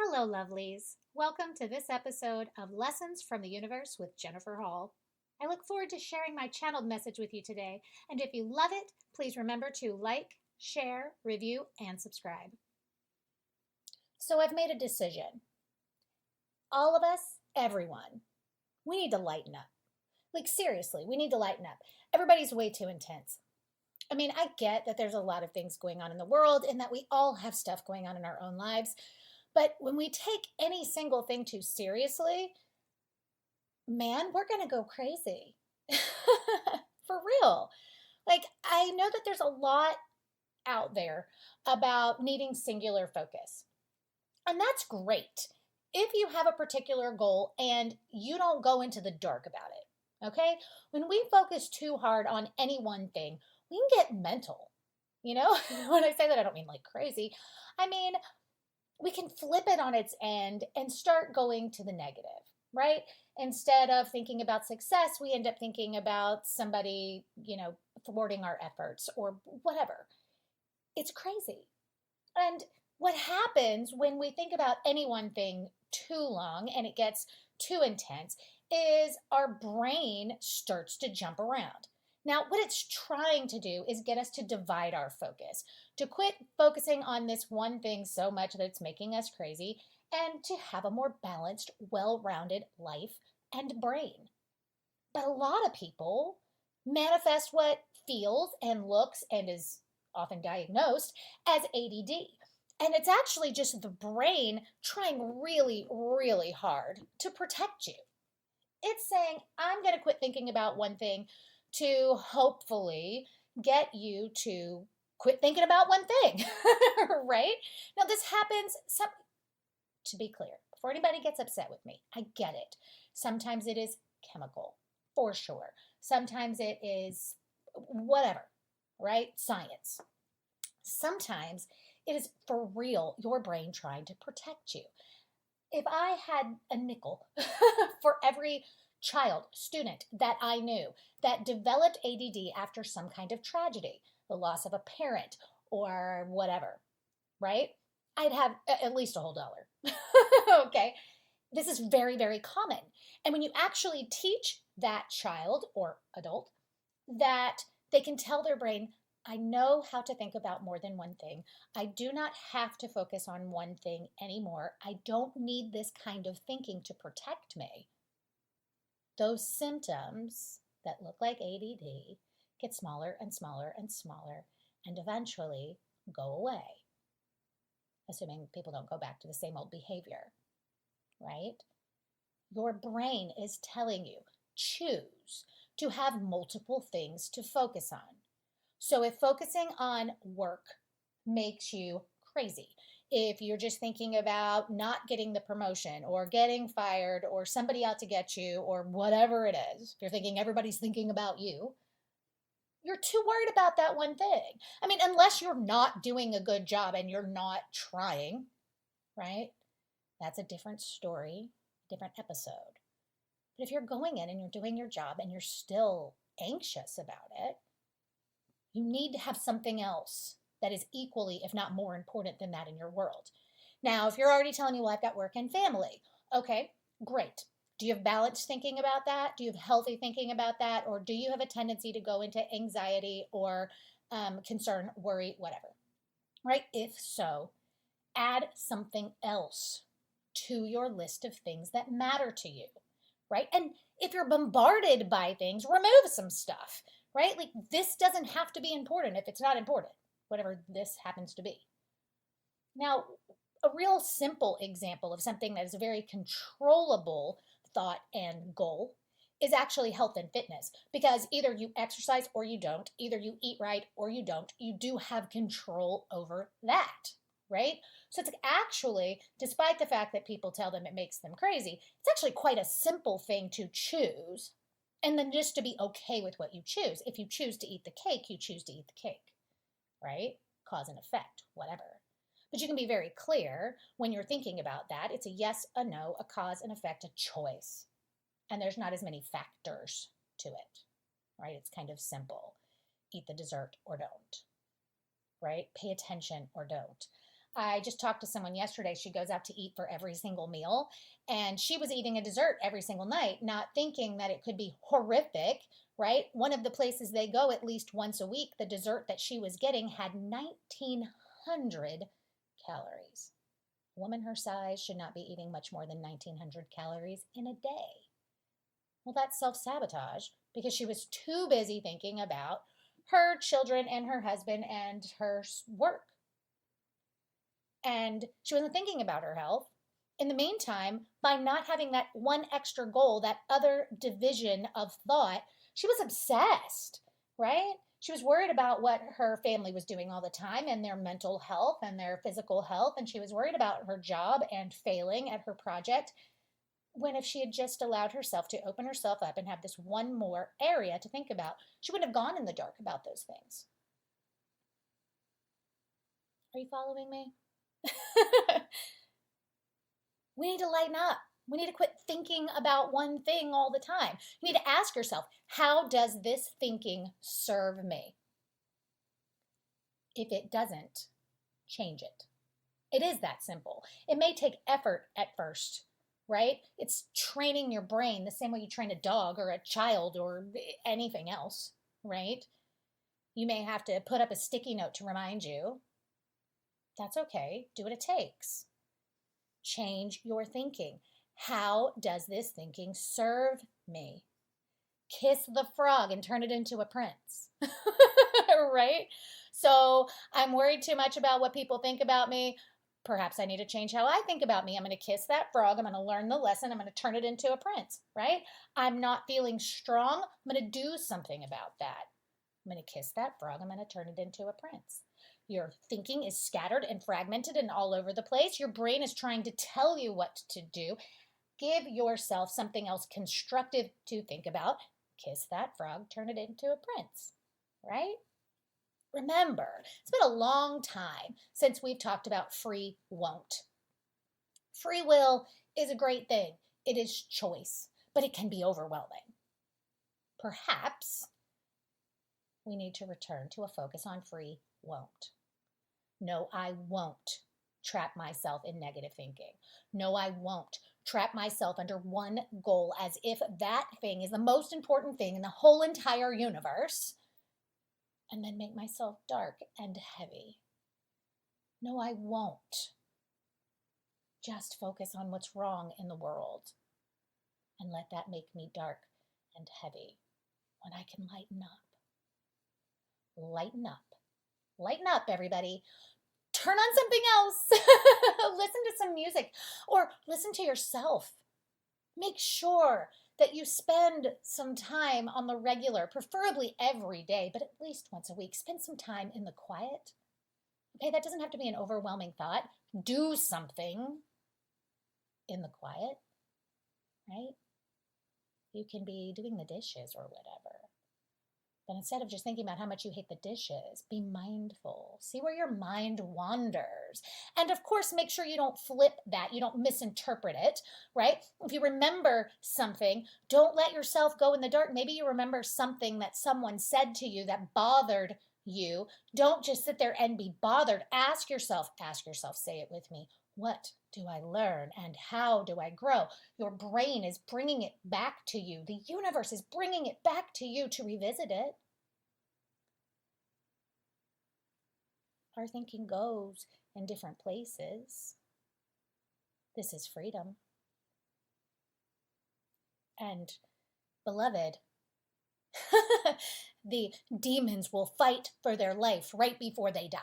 Hello, lovelies. Welcome to this episode of Lessons from the Universe with Jennifer Hall. I look forward to sharing my channeled message with you today, and if you love it, please remember to like, share, review, and subscribe. So I've made a decision. All of us, everyone, we need to lighten up. Like, seriously, we need to lighten up. Everybody's way too intense. I mean, I get that there's a lot of things going on in the world and that we all have stuff going on in our own lives. But when we take any single thing too seriously, man, we're going to go crazy. For real. Like, I know that there's a lot out there about needing singular focus. And that's great if you have a particular goal and you don't go into the dark about it. Okay? When we focus too hard on any one thing, we can get mental. You know, when I say that, I don't mean like crazy. I mean, we can flip it on its end and start going to the negative, right? Instead of thinking about success, we end up thinking about somebody, thwarting our efforts or whatever. It's crazy. And what happens when we think about any one thing too long and it gets too intense is our brain starts to jump around. Now, what it's trying to do is get us to divide our focus, to quit focusing on this one thing so much that it's making us crazy, and to have a more balanced, well-rounded life and brain. But a lot of people manifest what feels and looks and is often diagnosed as ADD. And it's actually just the brain trying really, really hard to protect you. It's saying, I'm going to quit thinking about one thing to hopefully get you to quit thinking about one thing, right? Now, this happens, to be clear, before anybody gets upset with me, I get it. Sometimes it is chemical, for sure. Sometimes it is whatever, right? Science. Sometimes it is for real, your brain trying to protect you. If I had a nickel for every child, student that I knew that developed ADD after some kind of tragedy, the loss of a parent or whatever, right? I'd have at least a whole dollar. Okay. This is very, very common. And when you actually teach that child or adult that they can tell their brain, I know how to think about more than one thing. I do not have to focus on one thing anymore. I don't need this kind of thinking to protect me. Those symptoms that look like ADD get smaller and smaller and smaller and eventually go away, assuming people don't go back to the same old behavior, right? Your brain is telling you, choose to have multiple things to focus on. So if focusing on work makes you crazy, if you're just thinking about not getting the promotion or getting fired or somebody out to get you or whatever it is, if you're thinking everybody's thinking about you, you're too worried about that one thing. I mean, unless you're not doing a good job and you're not trying, right? That's a different story, different episode. But if you're going in and you're doing your job and you're still anxious about it, you need to have something else that is equally, if not more important than that in your world. Now, if you're already telling me, well, I've got work and family, okay, great. Do you have balanced thinking about that? Do you have healthy thinking about that? Or do you have a tendency to go into anxiety or concern, worry, whatever, right? If so, add something else to your list of things that matter to you, right? And if you're bombarded by things, remove some stuff, right? Like, this doesn't have to be important if it's not important, whatever this happens to be. Now, a real simple example of something that is a very controllable thought and goal is actually health and fitness, because either you exercise or you don't, either you eat right or you don't, you do have control over that, right? So it's actually, despite the fact that people tell them it makes them crazy, it's actually quite a simple thing to choose. And then just to be okay with what you choose. If you choose to eat the cake, you choose to eat the cake, right? Cause and effect, whatever. But you can be very clear when you're thinking about that. It's a yes, a no, a cause and effect, a choice. And there's not as many factors to it, right? It's kind of simple. Eat the dessert or don't, right? Pay attention or don't. I just talked to someone yesterday. She goes out to eat for every single meal, and she was eating a dessert every single night, not thinking that it could be horrific, right? One of the places they go at least once a week, the dessert that she was getting had 1,900 calories. A woman her size should not be eating much more than 1,900 calories in a day. Well, that's self sabotage because she was too busy thinking about her children and her husband and her work. And she wasn't thinking about her health. In the meantime, by not having that one extra goal, that other division of thought, she was obsessed, right? She was worried about what her family was doing all the time and their mental health and their physical health. And she was worried about her job and failing at her project. When if she had just allowed herself to open herself up and have this one more area to think about, she wouldn't have gone in the dark about those things. Are you following me? We need to lighten up. We need to quit thinking about one thing all the time. You need to ask yourself, how does this thinking serve me? If it doesn't, change it. It is that simple. It may take effort at first, right? It's training your brain the same way you train a dog or a child or anything else, right? You may have to put up a sticky note to remind you. That's okay. Do what it takes. Change your thinking. How does this thinking serve me? Kiss the frog and turn it into a prince, right? So I'm worried too much about what people think about me. Perhaps I need to change how I think about me. I'm going to kiss that frog. I'm going to learn the lesson. I'm going to turn it into a prince, right? I'm not feeling strong. I'm going to do something about that. I'm going to kiss that frog. I'm going to turn it into a prince. Your thinking is scattered and fragmented and all over the place. Your brain is trying to tell you what to do. Give yourself something else constructive to think about. Kiss that frog, turn it into a prince, right? Remember, it's been a long time since we've talked about free won't. Free will is a great thing. It is choice, but it can be overwhelming. Perhaps we need to return to a focus on free won't. No, I won't trap myself in negative thinking. No, I won't trap myself under one goal as if that thing is the most important thing in the whole entire universe, and then make myself dark and heavy. No, I won't. Just focus on what's wrong in the world and let that make me dark and heavy when I can lighten up. Lighten up. Lighten up, everybody. Turn on something else. Listen to some music or listen to yourself. Make sure that you spend some time on the regular, preferably every day, but at least once a week. Spend some time in the quiet. Okay, that doesn't have to be an overwhelming thought. Do something in the quiet, right? You can be doing the dishes or whatever. But instead of just thinking about how much you hate the dishes, be mindful. See where your mind wanders. And of course, make sure you don't flip that. You don't misinterpret it, right? If you remember something, don't let yourself go in the dark. Maybe you remember something that someone said to you that bothered you. Don't just sit there and be bothered. Ask yourself, say it with me. What do I learn and how do I grow? Your brain is bringing it back to you. The universe is bringing it back to you to revisit it. Our thinking goes in different places. This is freedom. And beloved, the demons will fight for their life right before they die.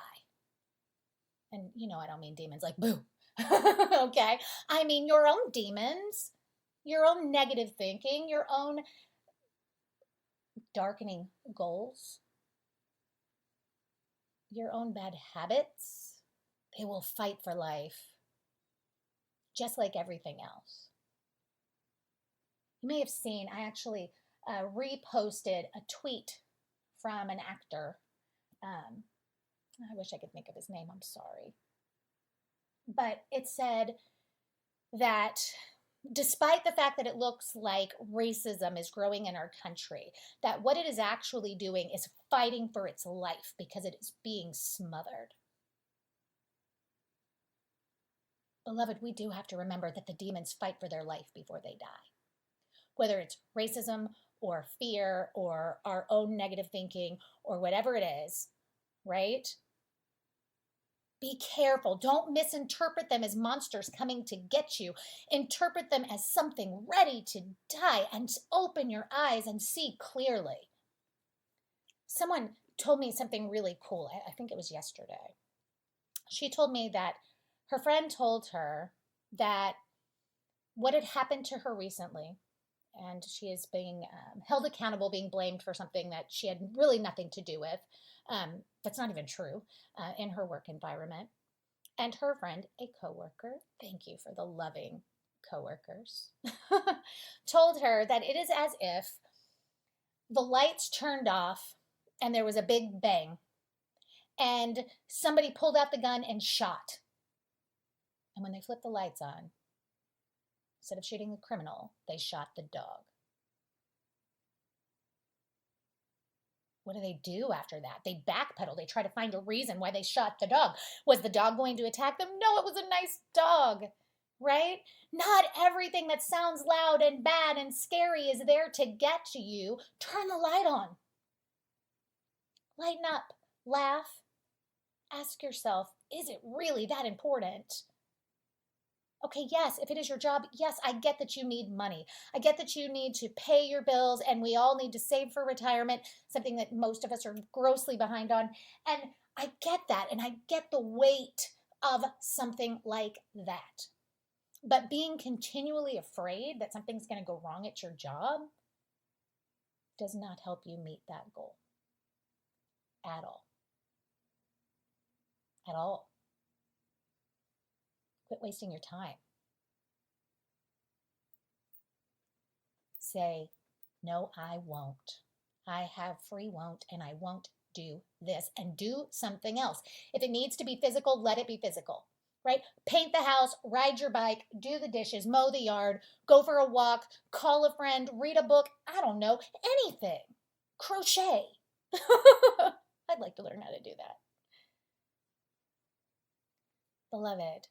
And I don't mean demons like boo. Okay? I mean your own demons, your own negative thinking, your own darkening goals, your own bad habits. They will fight for life, just like everything else. You may have seen, I actually reposted a tweet from an actor. I wish I could think of his name, I'm sorry. But it said that despite the fact that it looks like racism is growing in our country, that what it is actually doing is fighting for its life because it is being smothered. Beloved, we do have to remember that the demons fight for their life before they die. Whether it's racism or fear or our own negative thinking or whatever it is, right? Be careful. Don't misinterpret them as monsters coming to get you. Interpret them as something ready to die, and open your eyes and see clearly. Someone told me something really cool. I think it was yesterday. She told me that her friend told her that what had happened to her recently, and she is being held accountable, being blamed for something that she had really nothing to do with. That's not even true in her work environment. And her friend, a coworker, thank you for the loving coworkers, told her that it is as if the lights turned off and there was a big bang and somebody pulled out the gun and shot. And when they flipped the lights on, instead of shooting the criminal, they shot the dog. What do they do after that? They backpedal. They try to find a reason why they shot the dog. Was the dog going to attack them? No, it was a nice dog, right? Not everything that sounds loud and bad and scary is there to get to you. Turn the light on. Lighten up. Laugh. Ask yourself, is it really that important? Okay, yes, if it is your job, yes, I get that you need money. I get that you need to pay your bills, and we all need to save for retirement, something that most of us are grossly behind on. And I get that, and I get the weight of something like that. But being continually afraid that something's going to go wrong at your job does not help you meet that goal at all. At all. Quit wasting your time. Say, no, I won't. I have free won't, and I won't do this, and do something else. If it needs to be physical, let it be physical, right? Paint the house, ride your bike, do the dishes, mow the yard, go for a walk, call a friend, read a book, I don't know, anything. Crochet. I'd like to learn how to do that. Beloved,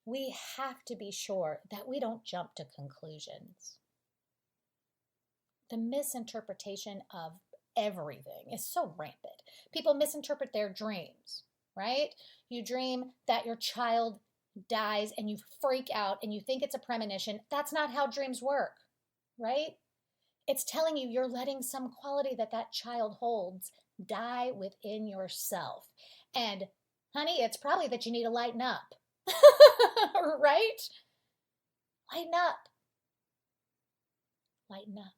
we have to be sure that we don't jump to conclusions. The misinterpretation of everything is so rampant. People misinterpret their dreams, right? You dream that your child dies and you freak out and you think it's a premonition. That's not how dreams work, right? It's telling you you're letting some quality that that child holds die within yourself. And honey, it's probably that you need to lighten up. Right? Lighten up. Lighten up.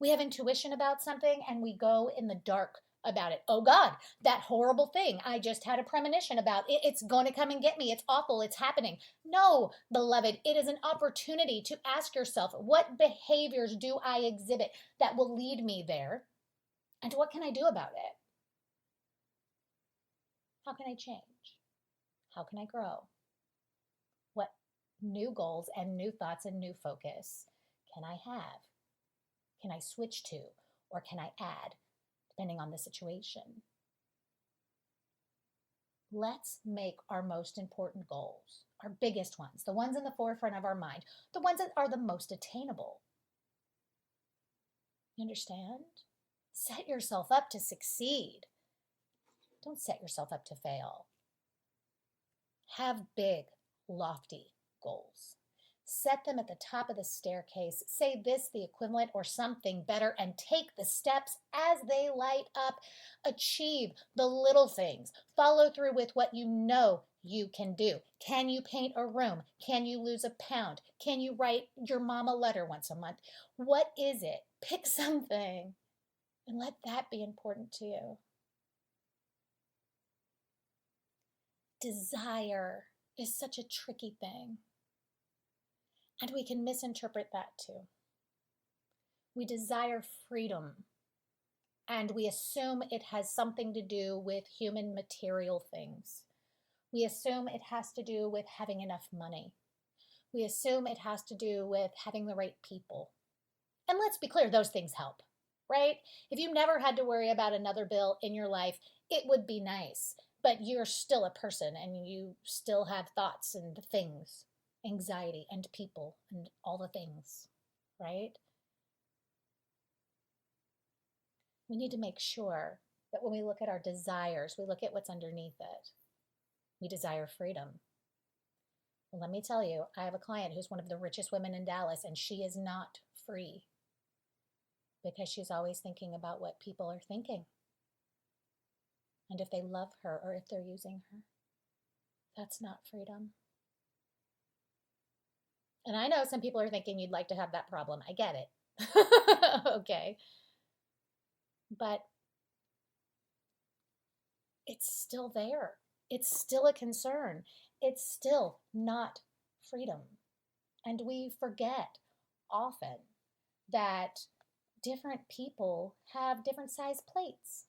We have intuition about something and we go in the dark about it. Oh God, that horrible thing I just had a premonition about. It's going to come and get me. It's awful. It's happening. No, beloved, it is an opportunity to ask yourself, what behaviors do I exhibit that will lead me there? And what can I do about it? How can I change? How can I grow? What new goals and new thoughts and new focus can I have? Can I switch to, or can I add, depending on the situation? Let's make our most important goals, our biggest ones, the ones in the forefront of our mind, the ones that are the most attainable. You understand? Set yourself up to succeed. Don't set yourself up to fail. Have big, lofty goals. Set them at the top of the staircase. Say this, the equivalent, or something better, and take the steps as they light up. Achieve the little things. Follow through with what you know you can do. Can you paint a room? Can you lose a pound? Can you write your mom a letter once a month? What is it? Pick something and let that be important to you. Desire is such a tricky thing. And we can misinterpret that too. We desire freedom, and we assume it has something to do with human material things. We assume it has to do with having enough money. We assume it has to do with having the right people. And let's be clear, those things help, right? If you never had to worry about another bill in your life, it would be nice. but you're still a person and you still have thoughts and things, anxiety and people and all the things, right? We need to make sure that when we look at our desires, we look at what's underneath it. We desire freedom. Well, let me tell you, I have a client who's one of the richest women in Dallas, and she is not free because she's always thinking about what people are thinking. And if they love her or if they're using her, that's not freedom. And I know some people are thinking you'd like to have that problem. I get it. Okay. But it's still there. It's still a concern. It's still not freedom. And we forget often that different people have different size plates.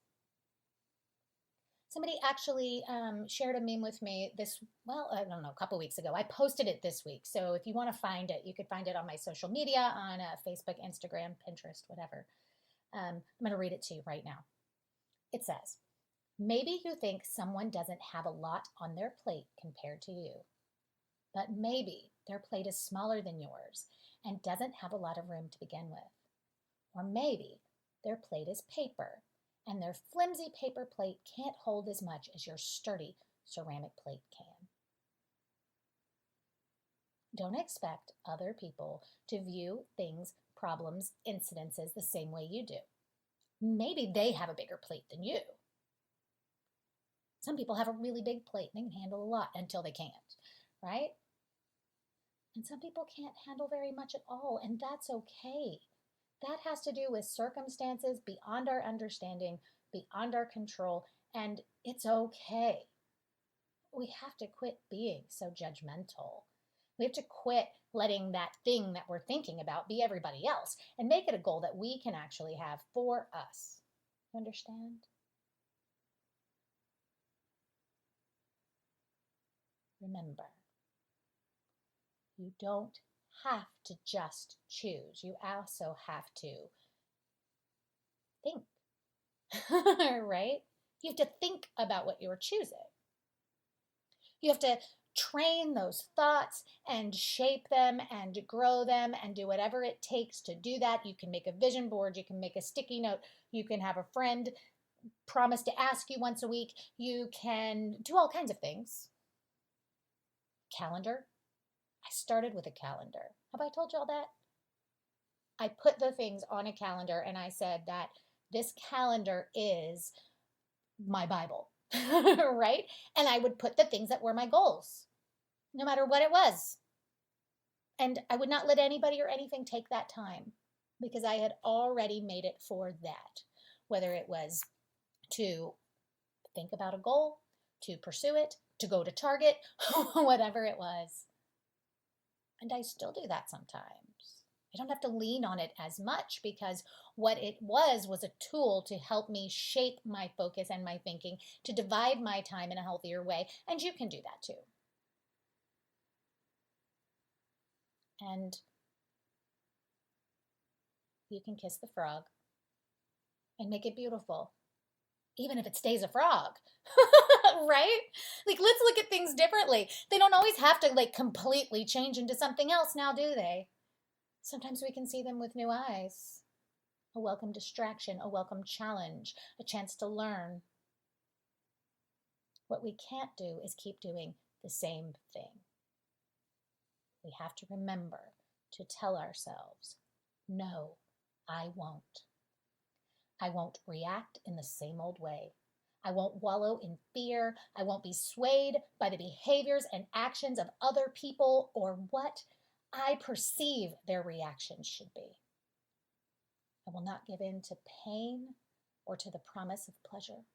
Somebody actually shared a meme with me I don't know, a couple weeks ago. I posted it this week. So if you want to find it, you could find it on my social media, on Facebook, Instagram, Pinterest, whatever. I'm going to read it to you right now. It says, maybe you think someone doesn't have a lot on their plate compared to you, but maybe their plate is smaller than yours and doesn't have a lot of room to begin with. Or maybe their plate is paper and their flimsy paper plate can't hold as much as your sturdy ceramic plate can. Don't expect other people to view things, problems, incidences the same way you do. Maybe they have a bigger plate than you. Some people have a really big plate and they can handle a lot until they can't, right? And some people can't handle very much at all, and that's okay. That has to do with circumstances beyond our understanding, beyond our control, and it's okay. We have to quit being so judgmental. We have to quit letting that thing that we're thinking about be everybody else and make it a goal that we can actually have for us. Understand? Remember, you don't have to just choose. You also have to think, right? You have to think about what you're choosing. You have to train those thoughts and shape them and grow them and do whatever it takes to do that. You can make a vision board. You can make a sticky note. You can have a friend promise to ask you once a week. You can do all kinds of things. Calendar. I started with a calendar. Have I told you all that? I put the things on a calendar and I said that this calendar is my Bible, right? And I would put the things that were my goals, no matter what it was. And I would not let anybody or anything take that time because I had already made it for that, whether it was to think about a goal, to pursue it, to go to Target, whatever it was. And I still do that sometimes. I don't have to lean on it as much because what it was a tool to help me shape my focus and my thinking, to divide my time in a healthier way. And you can do that too. And you can kiss the frog and make it beautiful, even if it stays a frog, right? Like, let's look at things differently. They don't always have to completely change into something else now, do they? Sometimes we can see them with new eyes. A welcome distraction, a welcome challenge, a chance to learn. What we can't do is keep doing the same thing. We have to remember to tell ourselves, no, I won't. I won't react in the same old way. I won't wallow in fear. I won't be swayed by the behaviors and actions of other people or what I perceive their reactions should be. I will not give in to pain or to the promise of pleasure.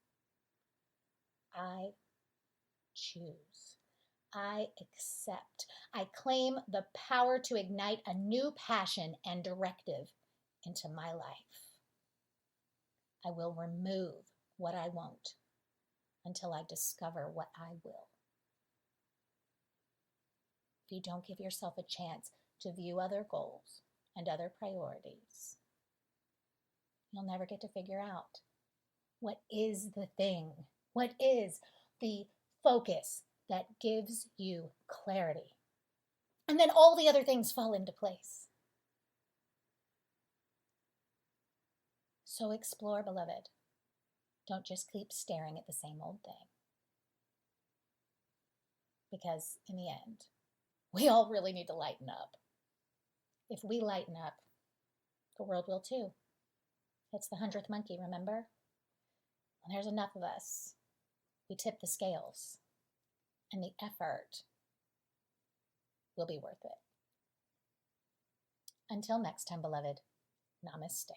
I choose. I accept. I claim the power to ignite a new passion and directive into my life. I will remove what I won't until I discover what I will. If you don't give yourself a chance to view other goals and other priorities, you'll never get to figure out what is the thing, what is the focus that gives you clarity. And then all the other things fall into place. So explore, beloved. Don't just keep staring at the same old thing. Because in the end, we all really need to lighten up. If we lighten up, the world will too. It's the 100th monkey, remember? When there's enough of us, we tip the scales, and the effort will be worth it. Until next time, beloved, namaste.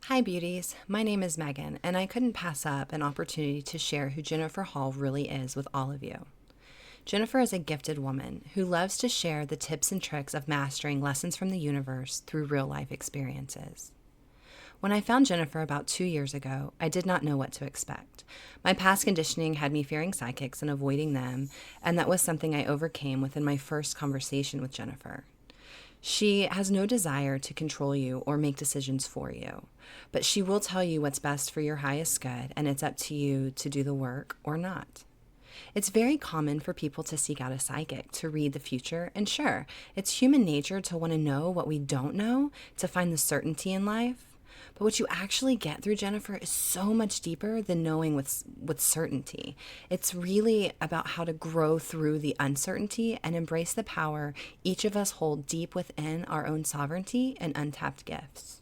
Hi beauties, my name is Megan, and I couldn't pass up an opportunity to share who Jennifer Hall really is with all of you. Jennifer is a gifted woman who loves to share the tips and tricks of mastering lessons from the universe through real-life experiences. When I found Jennifer about 2 years ago, I did not know what to expect. My past conditioning had me fearing psychics and avoiding them, and that was something I overcame within my first conversation with Jennifer. She has no desire to control you or make decisions for you, but she will tell you what's best for your highest good, and it's up to you to do the work or not. It's very common for people to seek out a psychic to read the future, and sure, it's human nature to want to know what we don't know, to find the certainty in life. But what you actually get through Jennifer is so much deeper than knowing with certainty. It's really about how to grow through the uncertainty and embrace the power each of us hold deep within our own sovereignty and untapped gifts.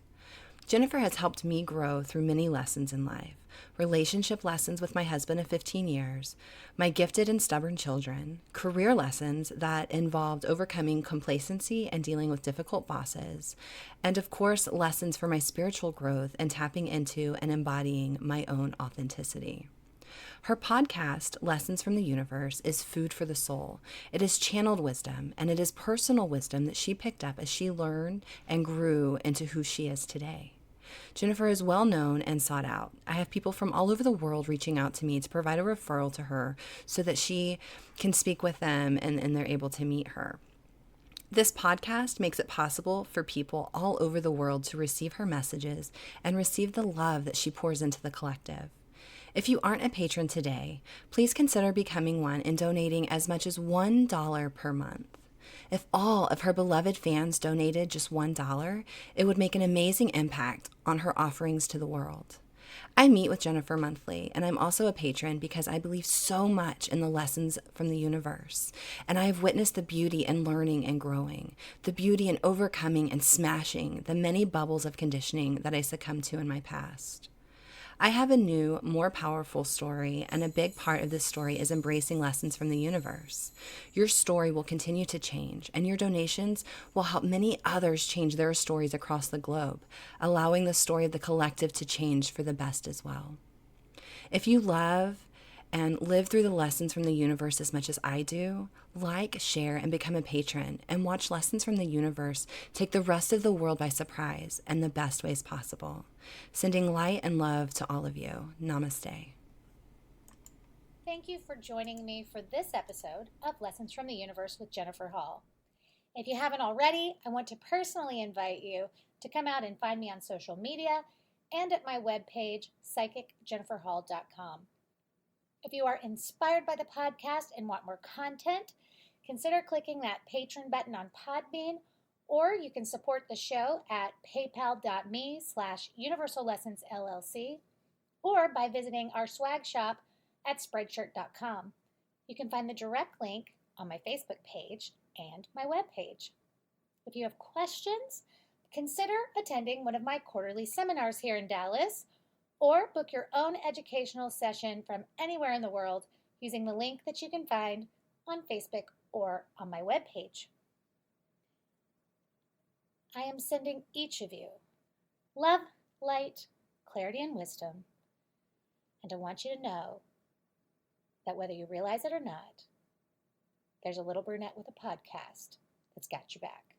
Jennifer has helped me grow through many lessons in life. Relationship lessons with my husband of 15 years, my gifted and stubborn children, career lessons that involved overcoming complacency and dealing with difficult bosses, and of course, lessons for my spiritual growth and tapping into and embodying my own authenticity. Her podcast, Lessons from the Universe, is food for the soul. It is channeled wisdom, and it is personal wisdom that she picked up as she learned and grew into who she is today. Jennifer is well known and sought out. I have people from all over the world reaching out to me to provide a referral to her so that she can speak with them and they're able to meet her. This podcast makes it possible for people all over the world to receive her messages and receive the love that she pours into the collective. If you aren't a patron today, please consider becoming one and donating as much as $1 per month. If all of her beloved fans donated just $1, it would make an amazing impact on her offerings to the world. I meet with Jennifer monthly, and I'm also a patron because I believe so much in the lessons from the universe. And I have witnessed the beauty in learning and growing, the beauty in overcoming and smashing the many bubbles of conditioning that I succumbed to in my past. I have a new, more powerful story, and a big part of this story is embracing lessons from the universe. Your story will continue to change, and your donations will help many others change their stories across the globe, allowing the story of the collective to change for the best as well. If you love and live through the lessons from the universe as much as I do, like, share, and become a patron, and watch lessons from the universe take the rest of the world by surprise in the best ways possible. Sending light and love to all of you. Namaste. Thank you for joining me for this episode of Lessons from the Universe with Jennifer Hall. If you haven't already, I want to personally invite you to come out and find me on social media and at my webpage, psychicjenniferhall.com. If you are inspired by the podcast and want more content, consider clicking that patron button on Podbean, or you can support the show at paypal.me/Universal Lessons LLC, or by visiting our swag shop at spreadshirt.com. You can find the direct link on my Facebook page and my webpage. If you have questions, consider attending one of my quarterly seminars here in Dallas, or book your own educational session from anywhere in the world using the link that you can find on Facebook or on my webpage. I am sending each of you love, light, clarity, and wisdom. And I want you to know that whether you realize it or not, there's a little brunette with a podcast that's got your back.